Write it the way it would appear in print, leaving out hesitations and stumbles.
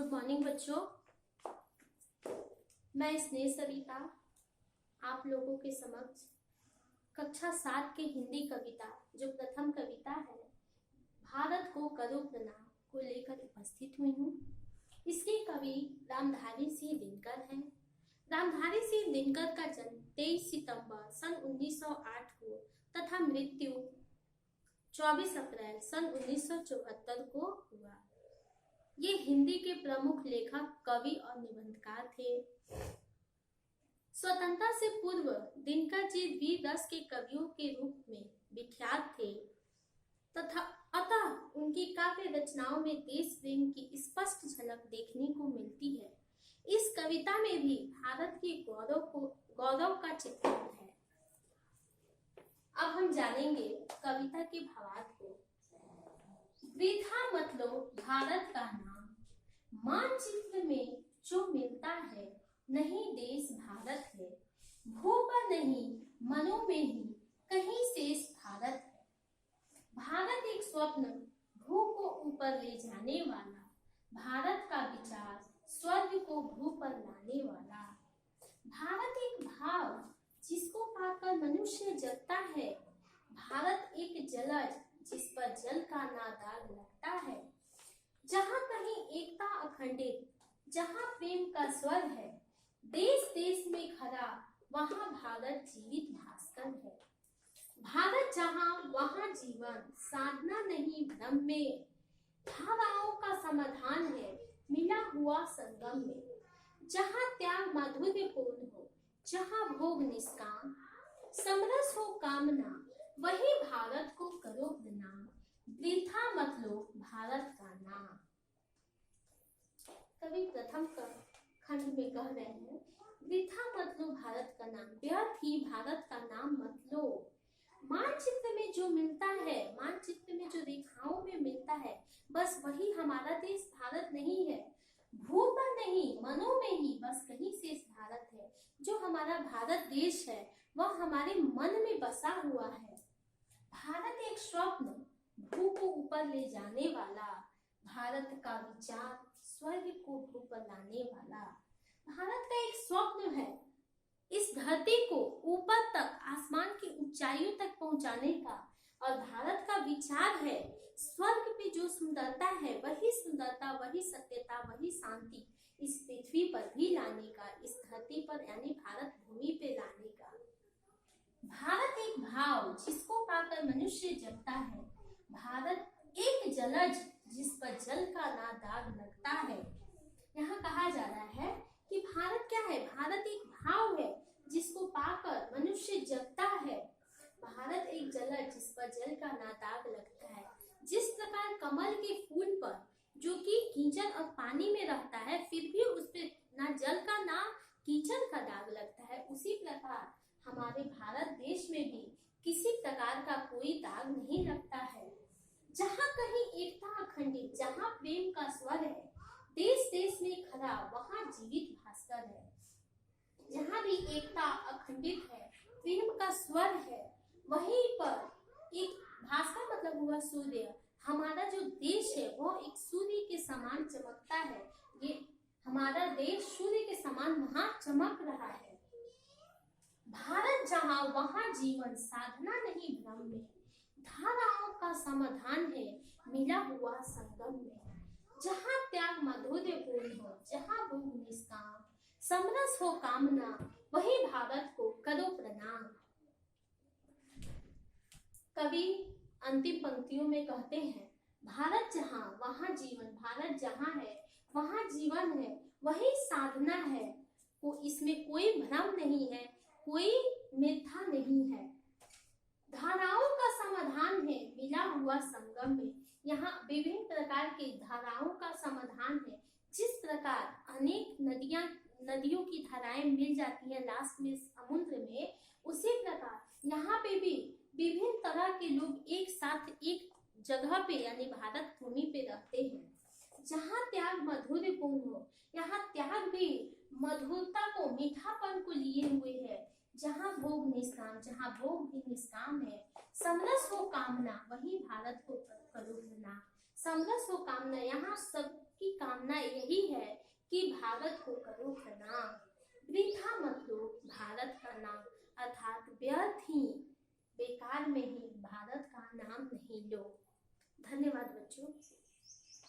Good morning बच्चों। मैं स्नेह सविता आप लोगों के समक्ष कक्षा 7 की हिंदी कविता जो प्रथम कविता है भारत को करो प्रणाम को लेकर उपस्थित हुई हूँ। इसके कवि रामधारी सिंह दिनकर हैं। रामधारी सिंह दिनकर का जन्म 23 सितंबर सन 1908 को तथा मृत्यु 24 अप्रैल सन 1974 को हुआ। ये हिंदी के प्रमुख लेखक, कवि और निबंधकार थे। स्वतंत्रता से पूर्व दिनकर जी वीर रस के कवियों के रूप में विख्यात थे तथा अतः उनकी काव्य रचनाओं में देश प्रेम की स्पष्ट झलक देखने को मिलती है। इस कविता में भी भारत के गौरव का चित्रण है। अब हम जानेंगे कविता के भावार्थ को। वृथा मत लो भारत का नाम, मानचित्र में जो मिलता है नहीं देश भारत है। भू पर नहीं मनों में ही कहीं शेष भारत है। भारत एक स्वप्न भू को ऊपर ले जाने वाला, भारत का विचार स्वर्ग को भू पर लाने वाला। भारत एक भाव जिसको पाकर मनुष्य जगता है। भारत एक जलज जिस पर जल का ना दाग लगता है। जहाँ कहीं एकता अखंडित, जहाँ प्रेम का स्वर है। देश देश में खरा वहाँ भारत जीवित भास्कर है। भारत जहाँ वहाँ जीवन, साधना नहीं भ्रम में। धाराओं का समाधान है मिला हुआ संगम में। जहाँ त्याग माधुर्यपूर्ण हो, जहाँ भोग निष्काम, समरस हो कामना, वही भारत को करो प्रणाम। वृथा मत लो भारत का नाम। कवि प्रथम खंड में कह रहे हैं, वृथा मत लो भारत का नाम, व्यर्थ ही भारत का नाम मत लो। मानचित्र में जो मिलता है, मानचित्र में जो रेखाओं में मिलता है, बस वही हमारा देश भारत नहीं है। भू पर नहीं मनों में ही बस कहीं शेष भारत है। जो हमारा भारत देश है वह हमारे मन में बसा हुआ है। भारत एक स्वप्न भू को ऊपर ले जाने वाला, भारत का विचार स्वर्ग को भू पर लाने वाला। भारत का एक स्वप्न है इस धरती को ऊपर तक, आसमान की ऊंचाइयों तक पहुंचाने का, और भारत का विचार है स्वर्ग पे जो सुंदरता है वही सुंदरता, वही सत्यता, वही शांति इस पृथ्वी पर भी लाने का, इस धरती पर यानी भारत भूमि पे लाने का। भारत एक भाव जिसको पाकर मनुष्य जगता है। भारत एक जलज जिस पर जल का ना दाग लगता है। यहाँ कहा जा रहा है कि भारत क्या है? भारत एक भाव है जिसको पाकर मनुष्य जगता है। भारत एक जलज जिस पर जल का ना दाग लगता है। जिस प्रकार कमल के फूल पर जो कि कीचड़ और पानी में रहता है फिर भी उस पर ना जल का ना कीचड़ का दाग लगता है, उसी प्रकार हमारे भारत देश में भी किसी प्रकार का कोई दाग नहीं लगता है। जहाँ कहीं एकता अखंडित, जहाँ प्रेम का स्वर है, देश देश में खरा वहाँ जीवित भास्कर है। जहाँ भी एकता अखंडित है, प्रेम का स्वर है, वहीं पर एक भास्कर मतलब हुआ सूर्य। हमारा जो देश है वो एक सूर्य के समान चमकता है। ये हमारा देश सूर्य के समान वहाँ चमक रहा है। भारत जहाँ वहाँ जीवन, साधना नहीं भ्रम में। धाराओं का समाधान है मिला हुआ संगम में। जहाँ त्याग माधुर्यपूर्ण हो, जहाँ भोग निष्काम, समरस हो कामना, वही भारत को करो प्रणाम। कवि अंतिम पंक्तियों में कहते हैं, भारत जहाँ वहाँ जीवन, भारत जहाँ है वहाँ जीवन है, वही साधना है। इसमें कोई भ्रम नहीं है, कोई मिथ्या नहीं है। धाराओं का समाधान है मिला हुआ संगम में। यहाँ विभिन्न प्रकार की धाराओं का समाधान है। जिस प्रकार अनेक नदियों की धाराएं मिल जाती हैं लास्ट में समुद्र में, उसी प्रकार यहाँ पे भी विभिन्न तरह के लोग एक साथ एक जगह पे यानी भारत भूमि पे रहते हैं। जहाँ त्याग मधुरपूर्ण हो, यहाँ त्याग भी मधुरता को, मीठापन को लिए हुए है। जहाँ भोग निष्काम, जहाँ भोग भी निष्काम है। समरस हो कामना, वही भारत को करो प्रणाम। समरस हो कामना, यहाँ सबकी कामना यही है कि भारत को करो प्रणाम, वृथा मत लो भारत का नाम, अर्थात व्यर्थ ही, बेकार में ही भारत का नाम नहीं लो। धन्यवाद बच्चों।